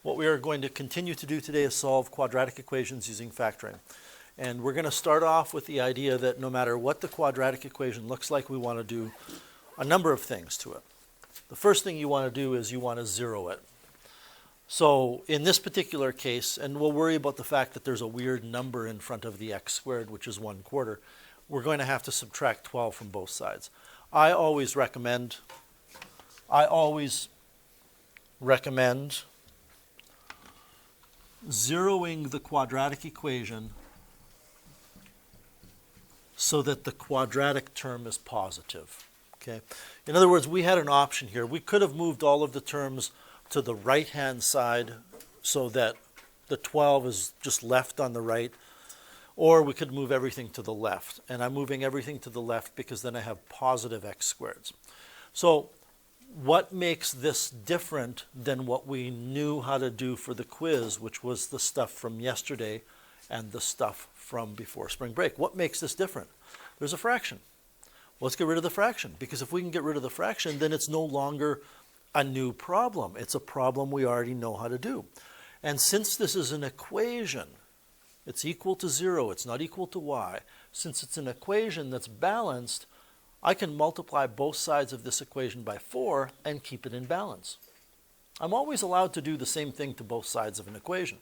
What we are going to continue to do today is solve quadratic equations using factoring. And we're going to start off with the idea that no matter what the quadratic equation looks like, we want to do a number of things to it. The first thing you want to do is you want to zero it. So in this particular case, and we'll worry about the fact that there's a weird number in front of the x squared, which is 1/4, we're going to have to subtract 12 from both sides. I always recommend zeroing the quadratic equation so that the quadratic term is positive. Okay? In other words, we had an option here. We could have moved all of the terms to the right-hand side so that the 12 is just left on the right, or we could move everything to the left. And I'm moving everything to the left because then I have positive x squareds. So what makes this different than what we knew how to do for the quiz, which was the stuff from yesterday and the stuff from before spring break? What makes this different? There's a fraction. Well, let's get rid of the fraction, because if we can get rid of the fraction, then it's no longer a new problem. It's a problem we already know how to do. And since this is an equation, it's equal to 0, it's not equal to y. Since it's an equation that's balanced, I can multiply both sides of this equation by 4 and keep it in balance. I'm always allowed to do the same thing to both sides of an equation.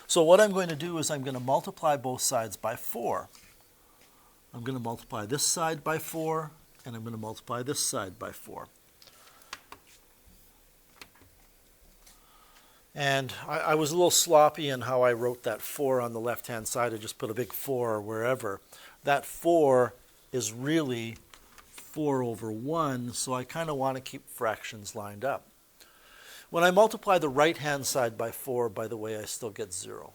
So what I'm going to do is I'm going to multiply both sides by 4. I'm going to multiply this side by 4, and I'm going to multiply this side by 4. And I was a little sloppy in how I wrote that 4 on the left-hand side. I just put a big 4 wherever. That 4 is really 4 over 1, so I kind of want to keep fractions lined up. When I multiply the right-hand side by 4, by the way, I still get 0.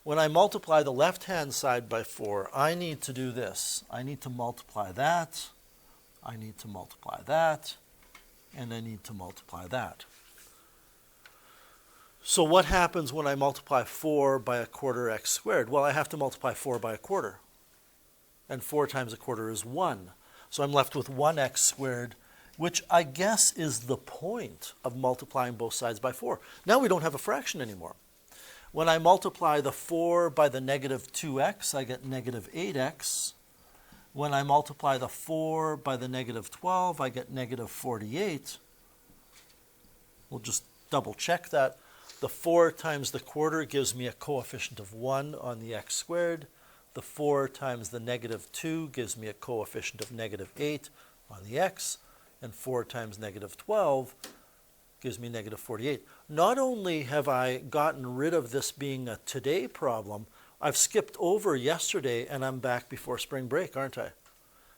When I multiply the left-hand side by 4, I need to do this. I need to multiply that, I need to multiply that, and I need to multiply that. So what happens when I multiply 4 by 1/4 x squared? Well, I have to multiply 4 by 1/4. And 4 times 1/4 is 1. So I'm left with 1x squared, which I guess is the point of multiplying both sides by 4. Now we don't have a fraction anymore. When I multiply the 4 by the negative 2x, I get negative 8x. When I multiply the 4 by the negative 12, I get negative 48. We'll just double check that. The 4 times the 1/4 gives me a coefficient of 1 on the x squared. The 4 times the negative 2 gives me a coefficient of negative 8 on the x. And 4 times negative 12 gives me negative 48. Not only have I gotten rid of this being a today problem, I've skipped over yesterday and I'm back before spring break, aren't I?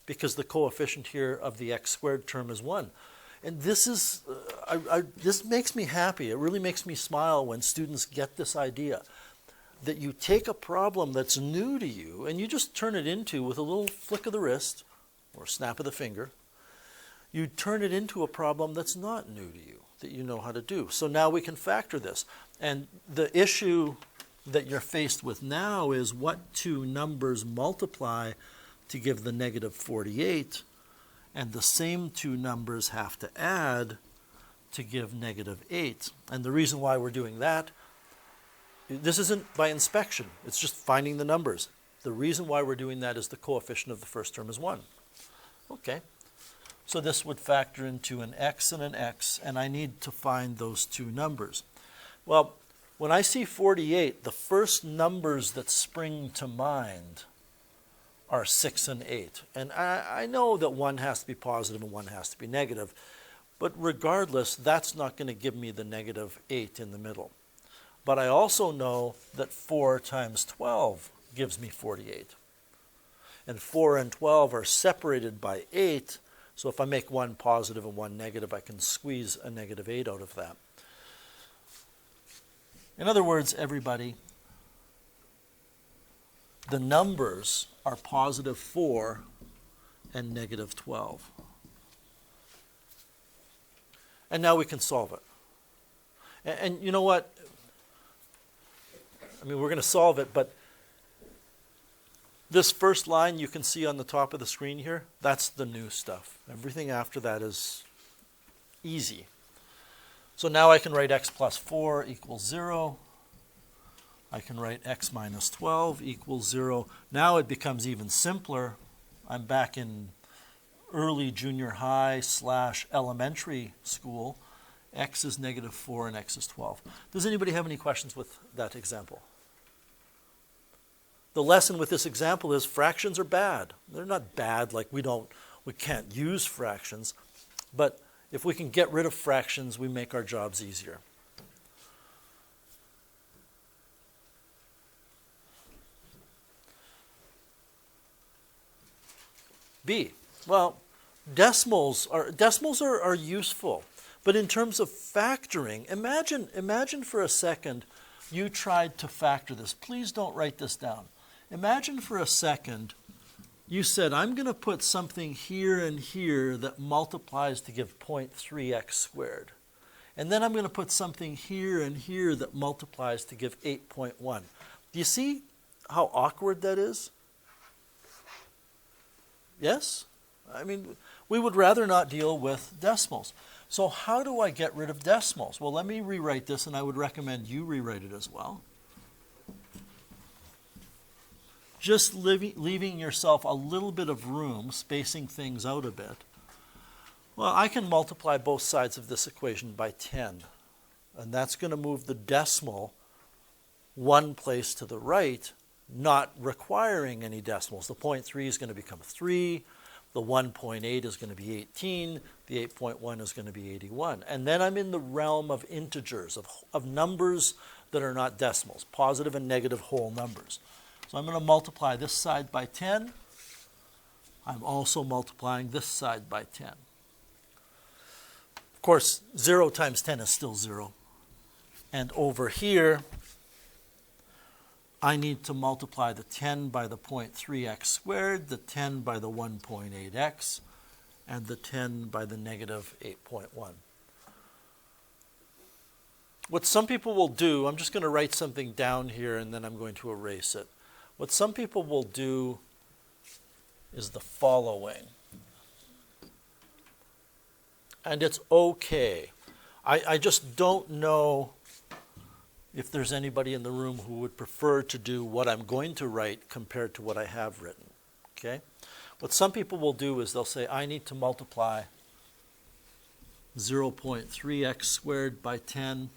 Because the coefficient here of the x squared term is 1. And this is, this makes me happy. It really makes me smile when students get this idea that you take a problem that's new to you and you just turn it into, with a little flick of the wrist or snap of the finger, you turn it into a problem that's not new to you, that you know how to do. So now we can factor this. And the issue that you're faced with now is what two numbers multiply to give the negative 48, and the same two numbers have to add to give negative 8. And the reason why we're doing that, this isn't by inspection, it's just finding the numbers. The reason why we're doing that is the coefficient of the first term is 1. Okay, so this would factor into an x and an x, and I need to find those two numbers. Well, when I see 48, the first numbers that spring to mind are 6 and 8. And I know that one has to be positive and one has to be negative, but regardless, that's not going to give me the negative 8 in the middle. But I also know that 4 times 12 gives me 48. And 4 and 12 are separated by 8, so if I make one positive and one negative, I can squeeze a negative 8 out of that. In other words, everybody, the numbers are positive 4 and negative 12. And now we can solve it. And you know what? I mean, we're going to solve it, but this first line you can see on the top of the screen here, that's the new stuff. Everything after that is easy. So now I can write x plus 4 equals 0. I can write x minus 12 equals 0. Now it becomes even simpler. I'm back in early junior high / elementary school. X is negative 4 and x is 12. Does anybody have any questions with that example? The lesson with this example is fractions are bad. They're not bad like we can't use fractions, but if we can get rid of fractions, we make our jobs easier. B. Well, decimals are useful, but in terms of factoring, imagine for a second you tried to factor this. Please don't write this down. Imagine for a second you said, I'm going to put something here and here that multiplies to give 0.3x squared. And then I'm going to put something here and here that multiplies to give 8.1. Do you see how awkward that is? Yes? I mean, we would rather not deal with decimals. So how do I get rid of decimals? Well, let me rewrite this, and I would recommend you rewrite it as well. Just leaving yourself a little bit of room, spacing things out a bit. Well, I can multiply both sides of this equation by 10. And that's going to move the decimal one place to the right, not requiring any decimals. The 0.3 is going to become 3. The 1.8 is going to be 18. The 8.1 is going to be 81. And then I'm in the realm of integers, of numbers that are not decimals, positive and negative whole numbers. So I'm going to multiply this side by 10. I'm also multiplying this side by 10. Of course, 0 times 10 is still 0. And over here, I need to multiply the 10 by the 0.3x squared, the 10 by the 1.8x, and the 10 by the negative 8.1. What some people will do, I'm just going to write something down here and then I'm going to erase it. What some people will do is the following. And it's okay. I just don't know if there's anybody in the room who would prefer to do what I'm going to write compared to what I have written. Okay? What some people will do is they'll say, I need to multiply 0.3x squared by 10.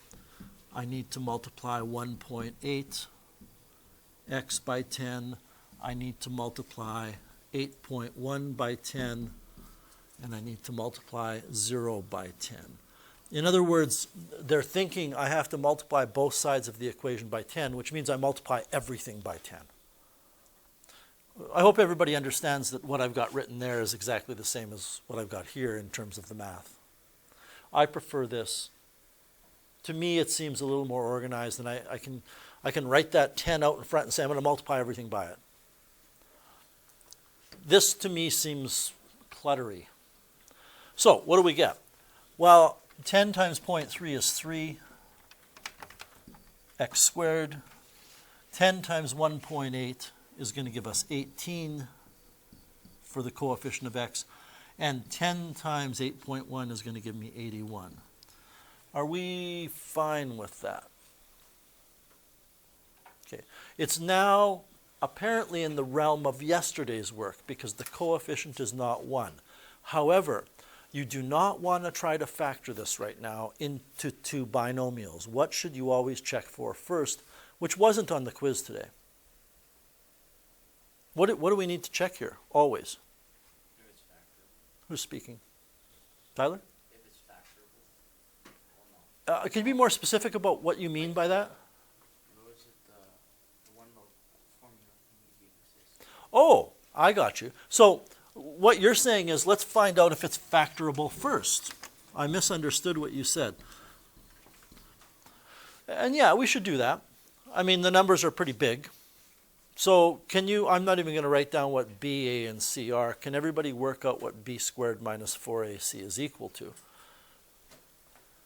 I need to multiply 1.8 x by 10, I need to multiply 8.1 by 10, and I need to multiply 0 by 10. In other words, they're thinking I have to multiply both sides of the equation by 10, which means I multiply everything by 10. I hope everybody understands that what I've got written there is exactly the same as what I've got here in terms of the math. I prefer this. To me, it seems a little more organized, and I can write that 10 out in front and say I'm going to multiply everything by it. This, to me, seems cluttery. So, what do we get? Well, 10 times 0.3 is 3 x squared. 10 times 1.8 is going to give us 18 for the coefficient of x. And 10 times 8.1 is going to give me 81. Are we fine with that? Okay. It's now apparently in the realm of yesterday's work because the coefficient is not 1. However, you do not want to try to factor this right now into two binomials. What should you always check for first, which wasn't on the quiz today? What do we need to check here, always? If it's factorable. Who's speaking? Tyler? If it's factorable or not. Can you be more specific about what you mean by that? What was it, the one formula you gave us? Oh, I got you. So what you're saying is let's find out if it's factorable first. I misunderstood what you said. And yeah, we should do that. I mean, the numbers are pretty big. So can you, I'm not even going to write down what b, a, and c are. Can everybody work out what b squared minus 4ac is equal to?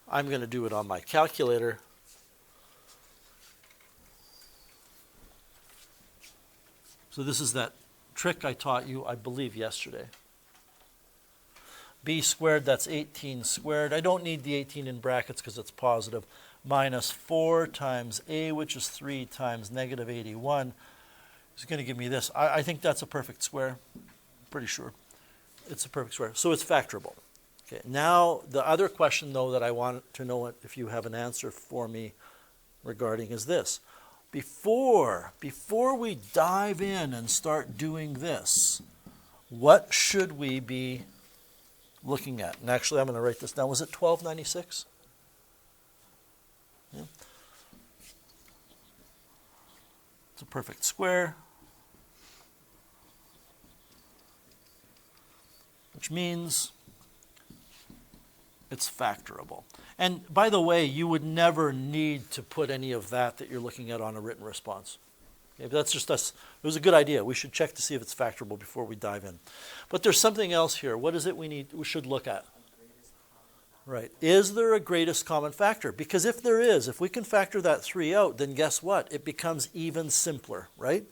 I'm going to do it on my calculator. So this is that trick I taught you, I believe, yesterday. b squared, that's 18 squared. I don't need the 18 in brackets because it's positive. Minus 4 times a, which is 3 times negative 81, is going to give me this. I think that's a perfect square. Pretty sure it's a perfect square. So it's factorable. Okay. Now, the other question, though, that I want to know if you have an answer for me regarding is this. Before we dive in and start doing this, what should we be looking at? And actually, I'm going to write this down. Was it 1296? Yeah. It's a perfect square, which means it's factorable. And by the way, you would never need to put any of that you're looking at on a written response. Okay, but that's just us. It was a good idea. We should check to see if it's factorable before we dive in. But there's something else here. What is it we should look at? Right. Is there a greatest common factor? Because if there is, if we can factor that 3 out, then guess what? It becomes even simpler, right?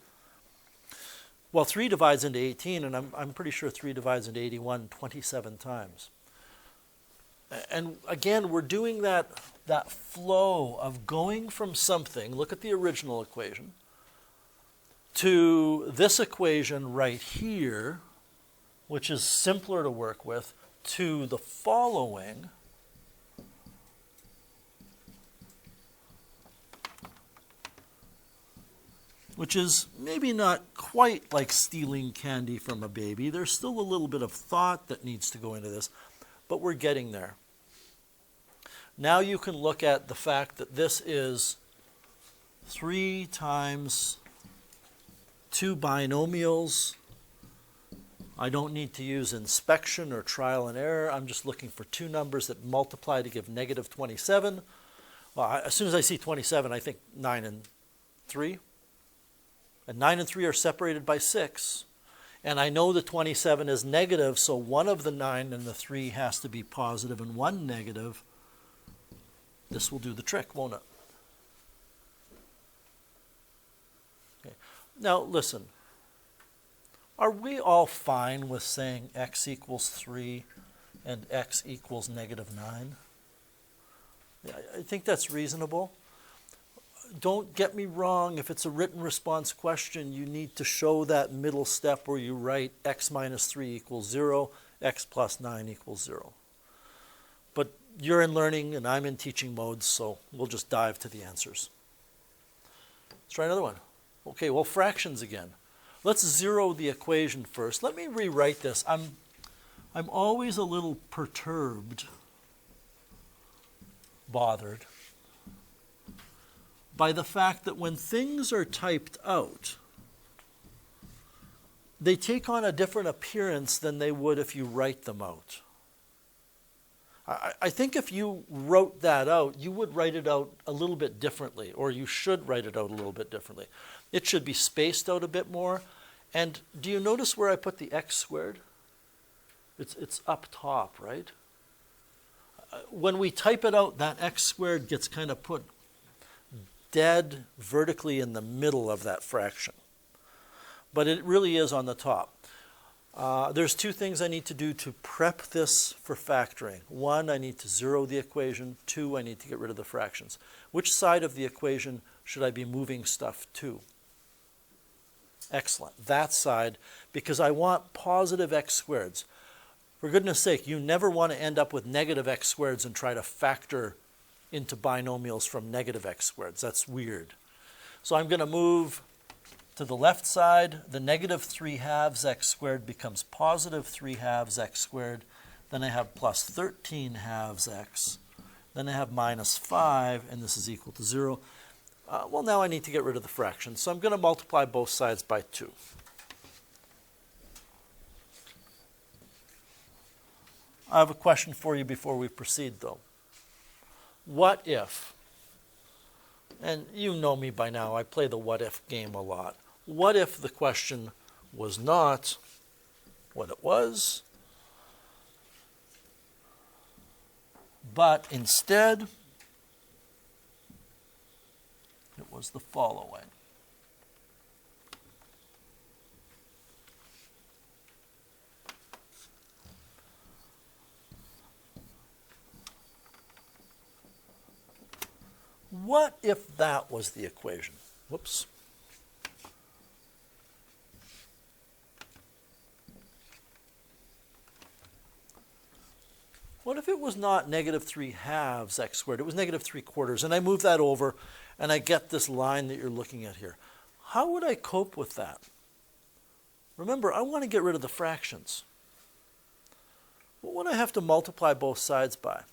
Well, 3 divides into 18, and I'm pretty sure 3 divides into 81 27 times. And again, we're doing that flow of going from something, look at the original equation, to this equation right here, which is simpler to work with, to the following, which is maybe not quite like stealing candy from a baby. There's still a little bit of thought that needs to go into this, but we're getting there. Now you can look at the fact that this is 3 times 2 binomials. I don't need to use inspection or trial and error. I'm just looking for 2 numbers that multiply to give negative 27. Well, as soon as I see 27, I think 9 and 3. And 9 and 3 are separated by 6. And I know the 27 is negative, so one of the 9 and the 3 has to be positive and one negative. This will do the trick, won't it? Okay. Now, listen. Are we all fine with saying x equals 3 and x equals negative 9? I think that's reasonable. Don't get me wrong, if it's a written response question, you need to show that middle step where you write x minus 3 equals 0, x plus 9 equals 0. But you're in learning and I'm in teaching mode, so we'll just dive to the answers. Let's try another one. Okay, well, fractions again. Let's zero the equation first. Let me rewrite this. I'm always a little perturbed, bothered, by the fact that when things are typed out, they take on a different appearance than they would if you write them out. I think if you wrote that out, you would write it out a little bit differently, or you should write it out a little bit differently. It should be spaced out a bit more. And do you notice where I put the x squared? It's up top, right? When we type it out, that x squared gets kind of put dead vertically in the middle of that fraction. But it really is on the top. There's 2 things I need to do to prep this for factoring. 1, I need to zero the equation. 2, I need to get rid of the fractions. Which side of the equation should I be moving stuff to? Excellent. That side, because I want positive x squareds. For goodness sake, you never want to end up with negative x squareds and try to factor into binomials from negative x squareds. That's weird. So I'm going to move to the left side. The negative 3 halves x squared becomes positive 3 halves x squared. Then I have plus 13 halves x. Then I have minus 5, and this is equal to 0. Well, now I need to get rid of the fraction. So I'm going to multiply both sides by 2. I have a question for you before we proceed, though. What if, and you know me by now, I play the what if game a lot. What if the question was not what it was, but instead it was the following? What if that was the equation? Whoops. What if it was not negative 3 halves x squared? It was negative 3/4, and I move that over, and I get this line that you're looking at here. How would I cope with that? Remember, I want to get rid of the fractions. What would I have to multiply both sides by?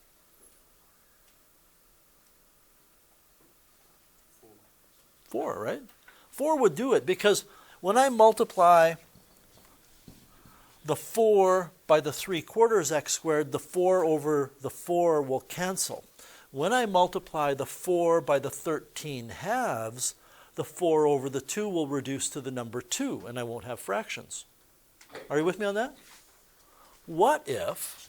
4, right? 4 would do it, because when I multiply the 4 by the 3/4 x squared, the 4 over the 4 will cancel. When I multiply the 4 by the 13 halves, the 4 over the 2 will reduce to the number 2, and I won't have fractions. Are you with me on that? What if,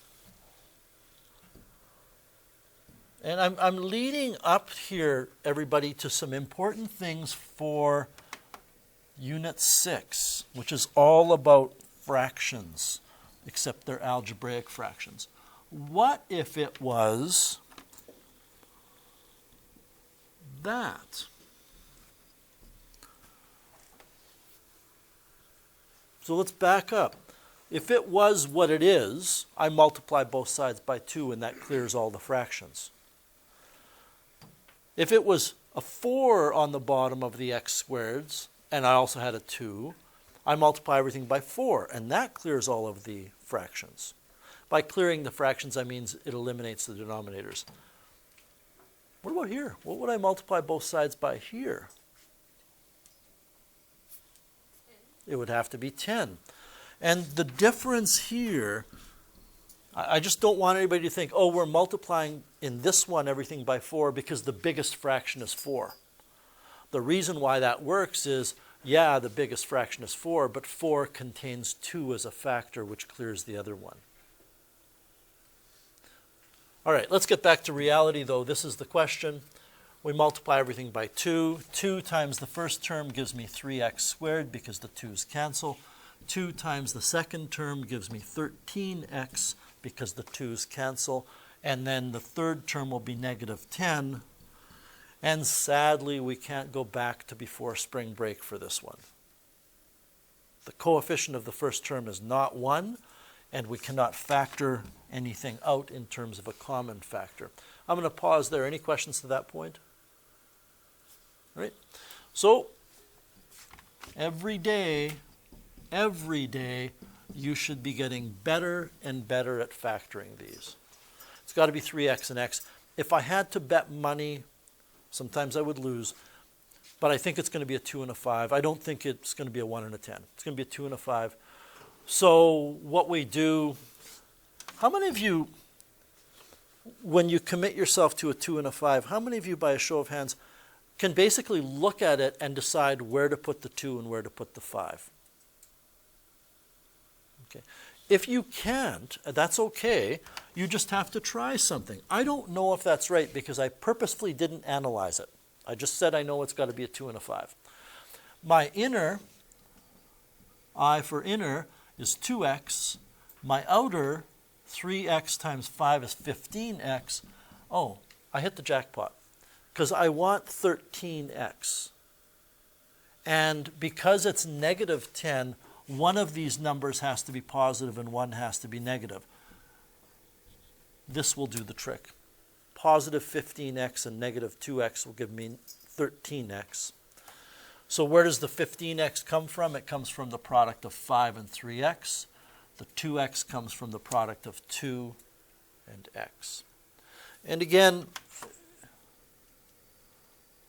and I'm leading up here, everybody, to some important things for Unit 6, which is all about fractions, except they're algebraic fractions. What if it was that? So let's back up. If it was what it is, I multiply both sides by 2, and that clears all the fractions. If it was a 4 on the bottom of the x squareds, and I also had a 2, I multiply everything by 4, and that clears all of the fractions. By clearing the fractions, I mean it eliminates the denominators. What about here? What would I multiply both sides by here? It would have to be 10. And the difference here, I just don't want anybody to think, oh, we're multiplying in this one everything by 4 because the biggest fraction is 4. The reason why that works is, yeah, the biggest fraction is 4, but 4 contains 2 as a factor, which clears the other one. All right, let's get back to reality, though. This is the question. We multiply everything by 2. 2 times the first term gives me 3x squared because the 2's cancel. 2 times the second term gives me 13x because the 2's cancel. And then the third term will be negative 10. And sadly, we can't go back to before spring break for this one. The coefficient of the first term is not 1, and we cannot factor anything out in terms of a common factor. I'm going to pause there. Any questions to that point? All right. So, every day, you should be getting better and better at factoring these. It's got to be 3x and x. If I had to bet money, sometimes I would lose, but I think it's going to be a 2 and a 5. I don't think it's going to be a 1 and a 10. It's going to be a 2 and a 5. So what we do, how many of you, when you commit yourself to a 2 and a 5, how many of you, by a show of hands, can basically look at it and decide where to put the 2 and where to put the 5? Okay. If you can't, that's okay. You just have to try something. I don't know if that's right because I purposefully didn't analyze it. I just said I know it's got to be a 2 and a 5. My inner, I for inner, is 2x. My outer, 3x times 5 is 15x. Oh, I hit the jackpot because I want 13x. And because it's negative 10, one of these numbers has to be positive and one has to be negative. This will do the trick. Positive 15x and negative 2x will give me 13x. So where does the 15x come from? It comes from the product of 5 and 3x. The 2x comes from the product of 2 and x. And again,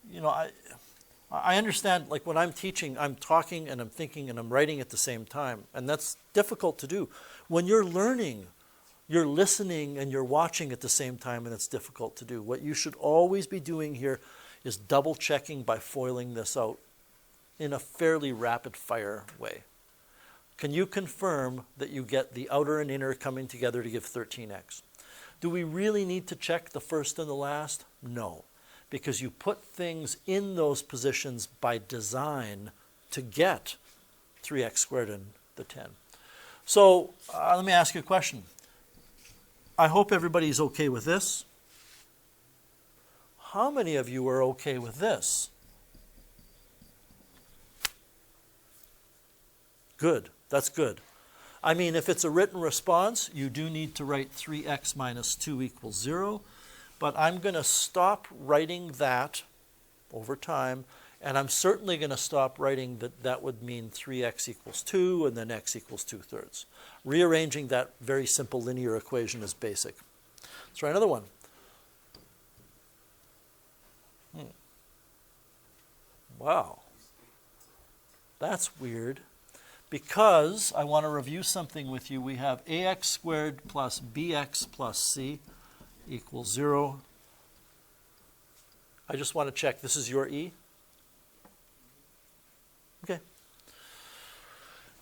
you know, I understand, like when I'm teaching, I'm talking and I'm thinking and I'm writing at the same time. And that's difficult to do. When you're learning, you're listening and you're watching at the same time, and it's difficult to do. What you should always be doing here is double checking by foiling this out in a fairly rapid fire way. Can you confirm that you get the outer and inner coming together to give 13x? Do we really need to check the first and the last? No. Because you put things in those positions by design to get 3x squared and the 10. So let me ask you a question. I hope everybody's okay with this. How many of you are okay with this? Good. That's good. I mean, if it's a written response, you do need to write 3x minus 2 equals 0. But I'm going to stop writing that over time. And I'm certainly going to stop writing that that would mean 3x equals 2 and then x equals 2/3. Rearranging that very simple linear equation is basic. Let's try another one. Wow. That's weird. Because I want to review something with you, we have ax squared plus bx plus c equals 0. I just want to check, this is your e? Okay.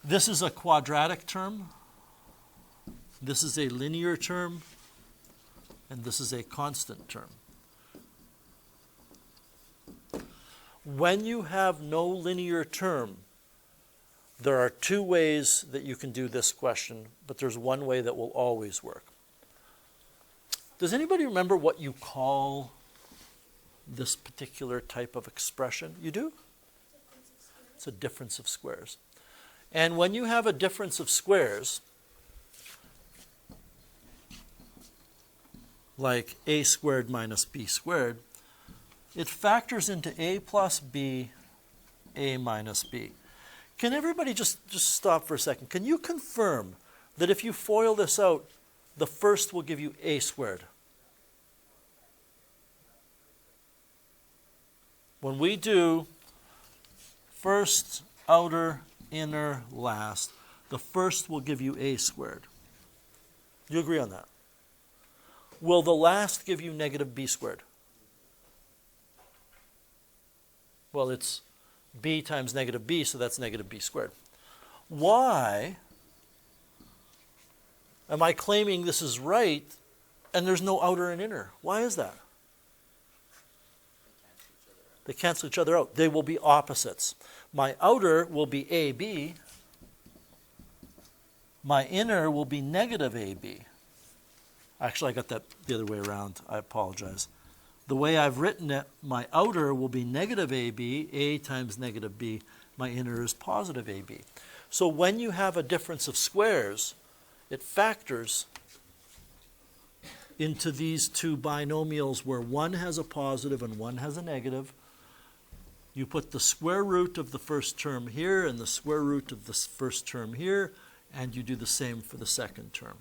This is a quadratic term. This is a linear term. And this is a constant term. When you have no linear term, there are two ways that you can do this question, but there's one way that will always work. Does anybody remember what you call this particular type of expression? You do? It's a difference of squares. And when you have a difference of squares, like a squared minus b squared, it factors into a plus b, a minus b. Can everybody just stop for a second? Can you confirm that if you FOIL this out, the first will give you a squared? When we do first, outer, inner, last, the first will give you a squared. Do you agree on that? Will the last give you negative b squared? Well, it's b times negative b, so that's negative b squared. Why am I claiming this is right and there's no outer and inner? Why is that? They cancel each other out. They will be opposites. My outer will be AB. My inner will be negative AB. Actually, I got that the other way around. I apologize. The way I've written it, my outer will be negative AB, A times negative B. My inner is positive AB. So when you have a difference of squares, it factors into these two binomials where one has a positive and one has a negative. You put the square root of the first term here and the square root of the first term here, and you do the same for the second term.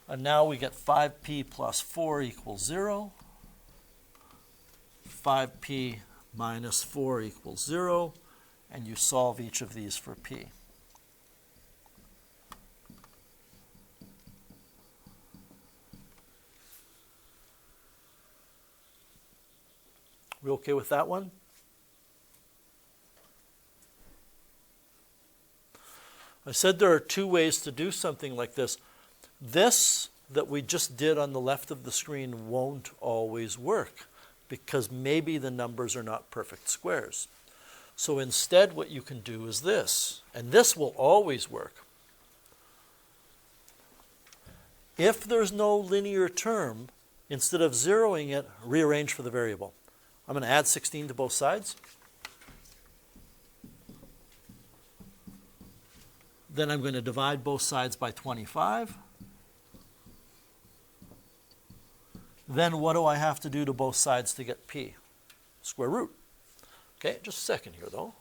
And now we get 5p plus 4 equals 0. 5p minus 4 equals 0. And you solve each of these for p. We okay with that one? I said there are two ways to do something like this. This that we just did on the left of the screen won't always work because maybe the numbers are not perfect squares. So instead what you can do is this, and this will always work. If there's no linear term, instead of zeroing it, rearrange for the variable. I'm going to add 16 to both sides. Then I'm going to divide both sides by 25. Then what do I have to do to both sides to get p? Square root. Okay, just a second here though.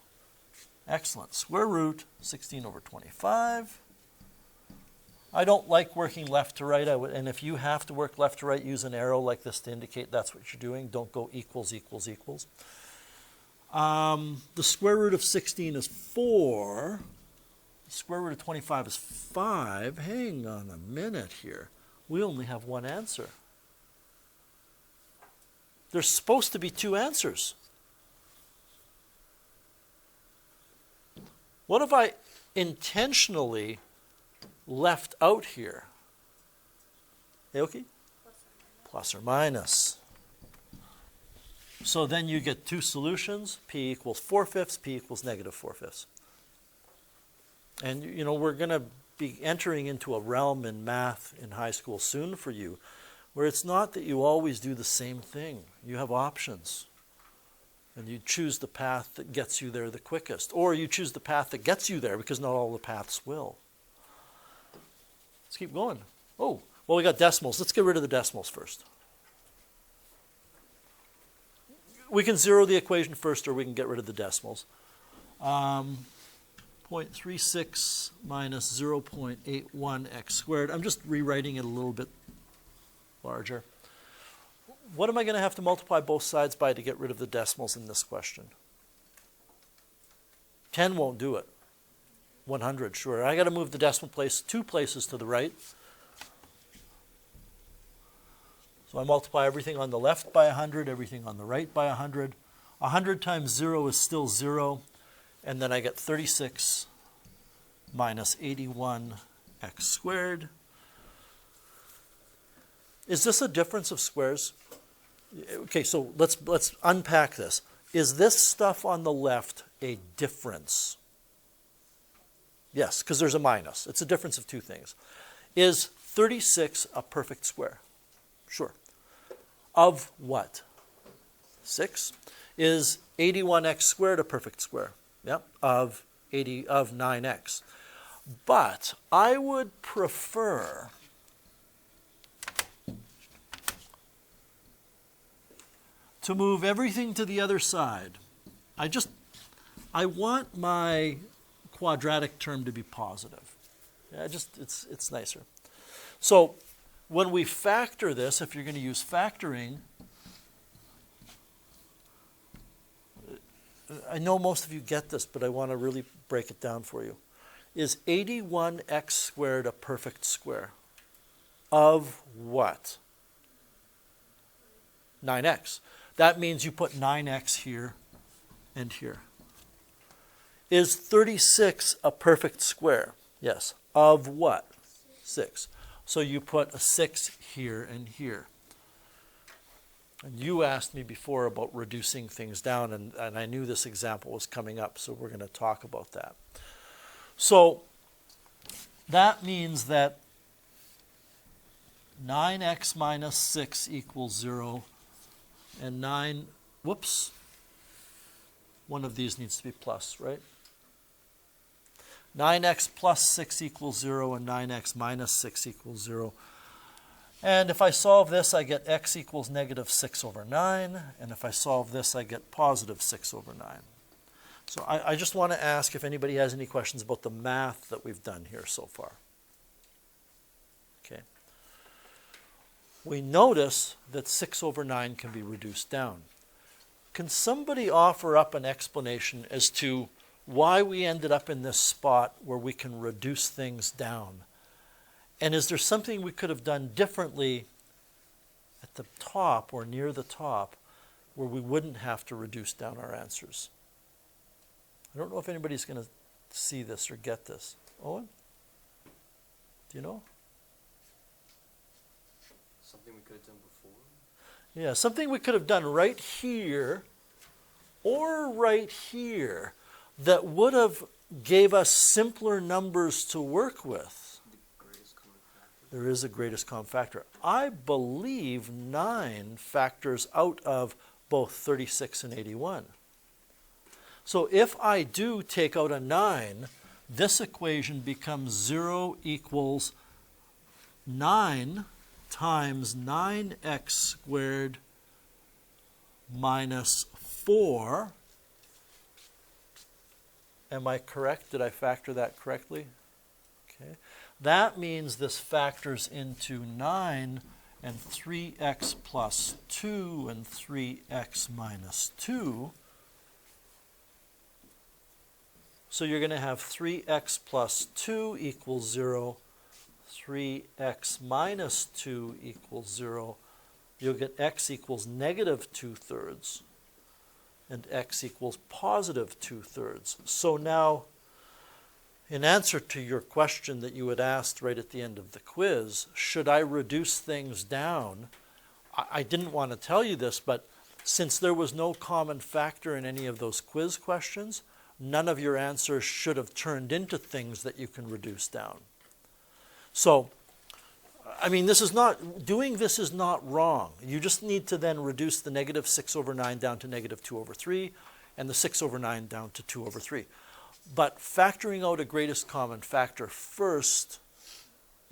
Excellent. Square root 16 over 25. I don't like working left to right. And if you have to work left to right, use an arrow like this to indicate that's what you're doing. Don't go equals, equals, equals. The square root of 16 is 4. The square root of 25 is 5. Hang on a minute here. We only have one answer. There's supposed to be two answers. What if I intentionally left out here? Okay? Plus or minus. So then you get two solutions. P equals 4/5, P equals negative 4/5. And you know, we're going to be entering into a realm in math in high school soon for you, where it's not that you always do the same thing. You have options. And you choose the path that gets you there the quickest. Or you choose the path that gets you there, because not all the paths will. Let's keep going. Oh, well, we got decimals. Let's get rid of the decimals first. We can zero the equation first, or we can get rid of the decimals. 0.36 minus 0.81 x squared. I'm just rewriting it a little bit larger. What am I going to have to multiply both sides by to get rid of the decimals in this question? 10 won't do it. 100, sure. I got to move the decimal place 2 places to the right. So I multiply everything on the left by 100, everything on the right by 100. 100 times 0 is still 0. And then I get 36 minus 81 x squared. Is this a difference of squares? Okay, so let's unpack this. Is this stuff on the left a difference? Yes, because there's a minus. It's a difference of 2 things. Is 36 a perfect square? Sure. Of what? 6. Is 81x squared a perfect square? Yep, of 9x. But I would prefer to move everything to the other side. I want my quadratic term to be positive. Yeah, it's nicer. So when we factor this, if you're going to use factoring, I know most of you get this, but I want to really break it down for you. Is 81x squared a perfect square? Of what? 9x. That means you put 9x here and here. Is 36 a perfect square? Yes. Of what? 6. So you put a 6 here and here. And you asked me before about reducing things down, and I knew this example was coming up, so we're going to talk about that. So that means that 9x minus 6 equals 0, and one of these needs to be plus, right? 9x plus 6 equals 0, and 9x minus 6 equals 0. And if I solve this, I get x equals negative 6 over 9. And if I solve this, I get positive 6 over 9. So I just want to ask if anybody has any questions about the math that we've done here so far. Okay. We notice that 6 over 9 can be reduced down. Can somebody offer up an explanation as to why we ended up in this spot where we can reduce things down? And is there something we could have done differently at the top or near the top where we wouldn't have to reduce down our answers? I don't know if anybody's going to see this or get this. Owen? Do you know? Something we could have done before? Yeah, something we could have done right here or right here that would have gave us simpler numbers to work with. There is a greatest common factor. I believe 9 factors out of both 36 and 81. So if I do take out a 9, this equation becomes 0 equals 9 times 9x squared minus 4. Am I correct? Did I factor that correctly? Okay. That means this factors into 9 and 3x plus 2 and 3x minus 2. So you're going to have 3x plus 2 equals 0, 3x minus 2 equals 0. You'll get x equals negative 2/3 and x equals positive 2/3. So now, in answer to your question that you had asked right at the end of the quiz, should I reduce things down? I didn't want to tell you this, but since there was no common factor in any of those quiz questions, none of your answers should have turned into things that you can reduce down. So, I mean, doing this is not wrong. You just need to then reduce the negative 6 over 9 down to negative 2 over 3, and the 6 over 9 down to 2 over 3. But factoring out a greatest common factor first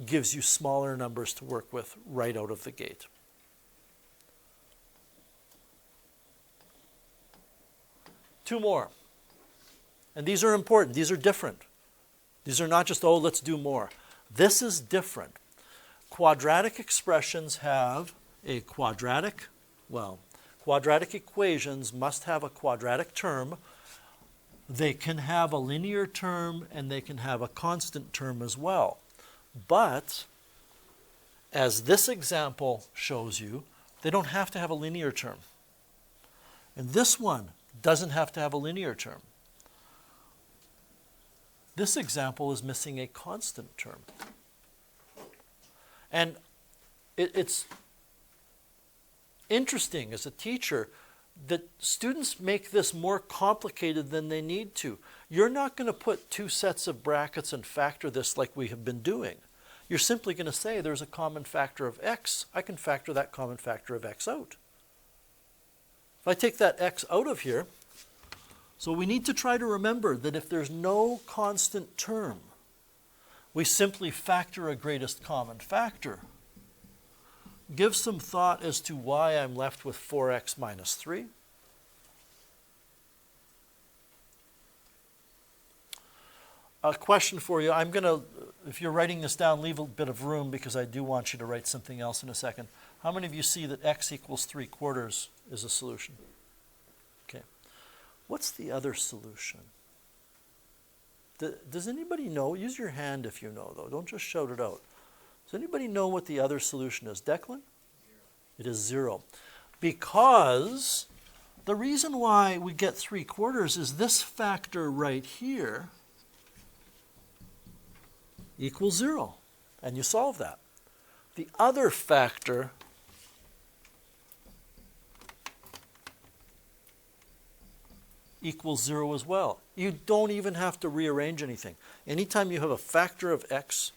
gives you smaller numbers to work with right out of the gate. Two more. And these are important. These are different. These are not just, oh, let's do more. This is different. Quadratic expressions have a quadratic equations must have a quadratic term. They can have a linear term and they can have a constant term as well. But, as this example shows you, they don't have to have a linear term. And this one doesn't have to have a linear term. This example is missing a constant term. And it's interesting as a teacher that students make this more complicated than they need to. You're not going to put two sets of brackets and factor this like we have been doing. You're simply going to say there's a common factor of x. I can factor that common factor of x out. If I take that x out of here, so we need to try to remember that if there's no constant term, we simply factor a greatest common factor. Give some thought as to why I'm left with 4x minus 3. A question for you. I'm going to, if you're writing this down, leave a bit of room because I do want you to write something else in a second. How many of you see that x equals 3/4 is a solution? Okay. What's the other solution? Does anybody know? Use your hand if you know, though. Don't just shout it out. Does anybody know what the other solution is? Declan? 0. It is 0. Because the reason why we get 3/4 is this factor right here equals 0. And you solve that. The other factor equals 0 as well. You don't even have to rearrange anything. Anytime you have a factor of x,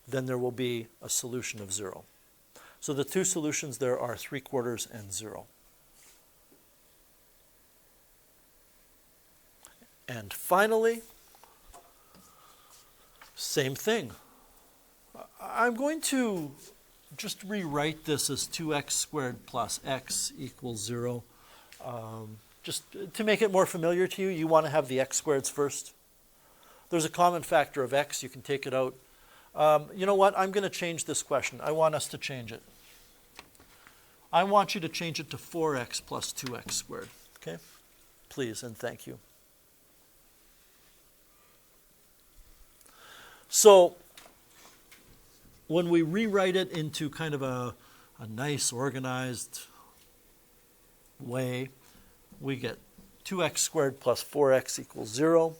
then there will be a solution of 0. So the two solutions there are 3/4 and 0. And finally, same thing. I'm going to just rewrite this as 2x squared plus x equals 0. Just to make it more familiar to you, you want to have the x squareds first. There's a common factor of x. You can take it out. You know what? I'm going to change this question. I want us to change it. I want you to change it to 4x plus 2x squared. Okay? Please and thank you. So when we rewrite it into kind of a nice organized way, we get 2x squared plus 4x equals 0.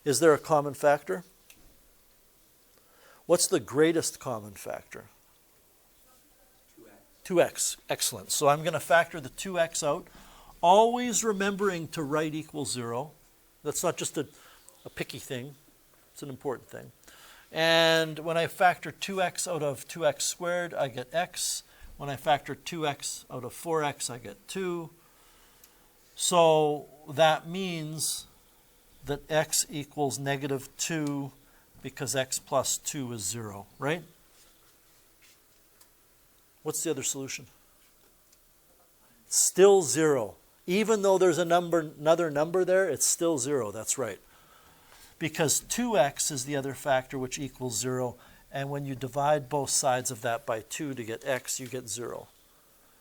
Is there a common factor? What's the greatest common factor? 2x. Excellent. So I'm going to factor the 2x out, always remembering to write equals 0. That's not just a picky thing. It's an important thing. And when I factor 2x out of 2x squared, I get x. When I factor 2x out of 4x, I get 2. So that means that x equals negative 2 because x plus 2 is 0, right? What's the other solution? Still 0. Even though there's another number there, it's still 0. That's right. Because 2x is the other factor which equals 0. And when you divide both sides of that by 2 to get x, you get 0.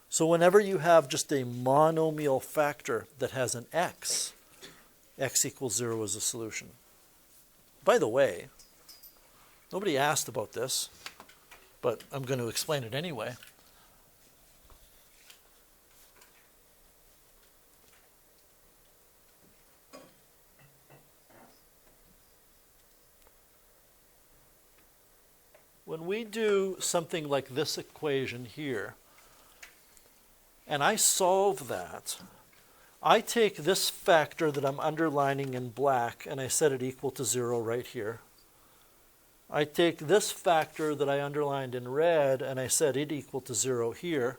So whenever you have just a monomial factor that has an x equals 0 is a solution. By the way, nobody asked about this, but I'm going to explain it anyway. When we do something like this equation here, and I solve that, I take this factor that I'm underlining in black and I set it equal to 0 right here. I take this factor that I underlined in red and I set it equal to 0 here.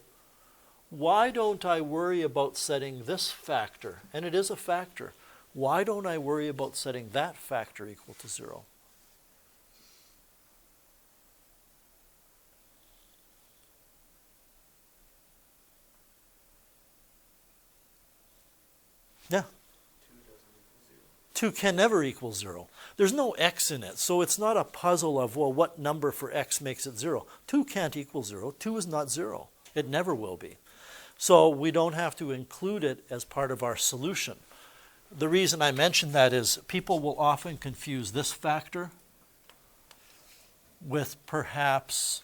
Why don't I worry about setting this factor? And it is a factor. Why don't I worry about setting that factor equal to 0? Yeah. 2 can never equal 0. There's no x in it, so it's not a puzzle of, well, what number for x makes it 0? 2 can't equal 0. 2 is not 0. It never will be. So we don't have to include it as part of our solution. The reason I mention that is people will often confuse this factor with perhaps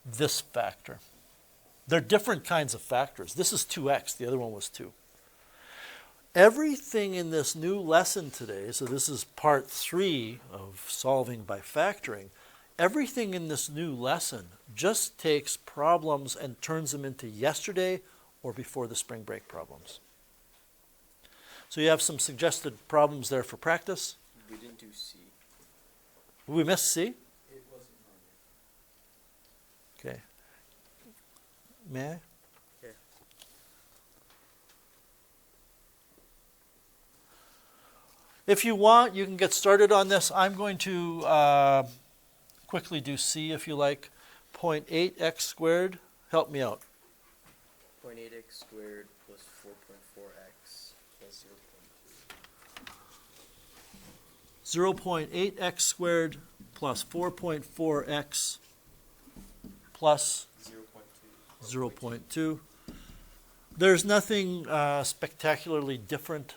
this factor. They're different kinds of factors. This is 2x, the other one was 2. Everything in this new lesson today, so this is part 3 of solving by factoring, everything in this new lesson just takes problems and turns them into yesterday or before the spring break problems. So you have some suggested problems there for practice. We didn't do C. We missed C? It wasn't on there. Okay. May I? Yeah. If you want, you can get started on this. I'm going to quickly do C if you like. 0.8x squared. Help me out. 0.8x squared plus 4.4x plus 0.2. 0.8x squared plus 4.4x plus 0.2. There's nothing spectacularly different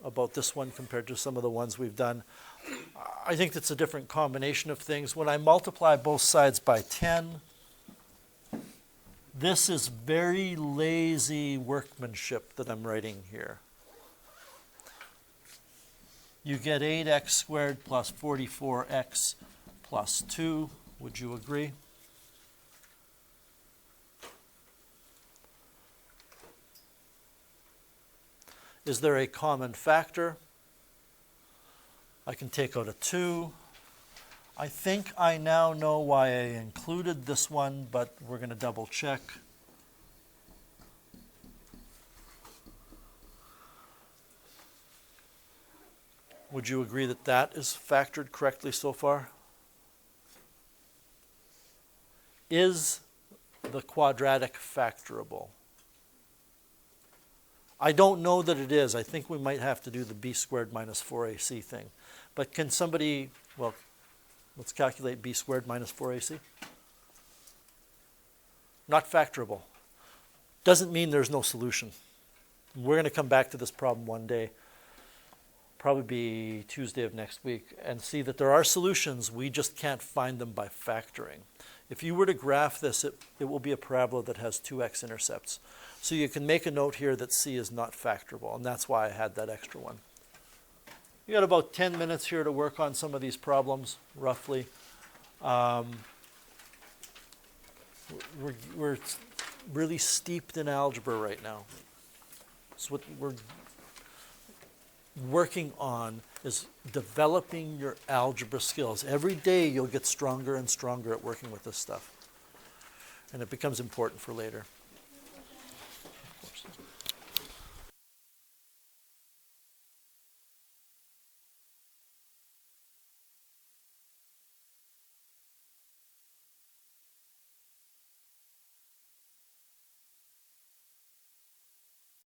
about this one compared to some of the ones we've done. I think that's a different combination of things. When I multiply both sides by 10, this is very lazy workmanship that I'm writing here. You get 8x squared plus 44x plus 2. Would you agree? Is there a common factor? I can take out a 2. I think I now know why I included this one, but we're going to double check. Would you agree that that is factored correctly so far? Is the quadratic factorable? I don't know that it is. I think we might have to do the b squared minus 4ac thing. But can somebody, well, let's calculate b squared minus 4ac. Not factorable. Doesn't mean there's no solution. We're going to come back to this problem one day, probably be Tuesday of next week, and see that there are solutions. We just can't find them by factoring. If you were to graph this, it will be a parabola that has 2x intercepts. So you can make a note here that C is not factorable, and that's why I had that extra one. You got about 10 minutes here to work on some of these problems, roughly. We're really steeped in algebra right now. So what we're working on is developing your algebra skills. Every day you'll get stronger and stronger at working with this stuff. And it becomes important for later.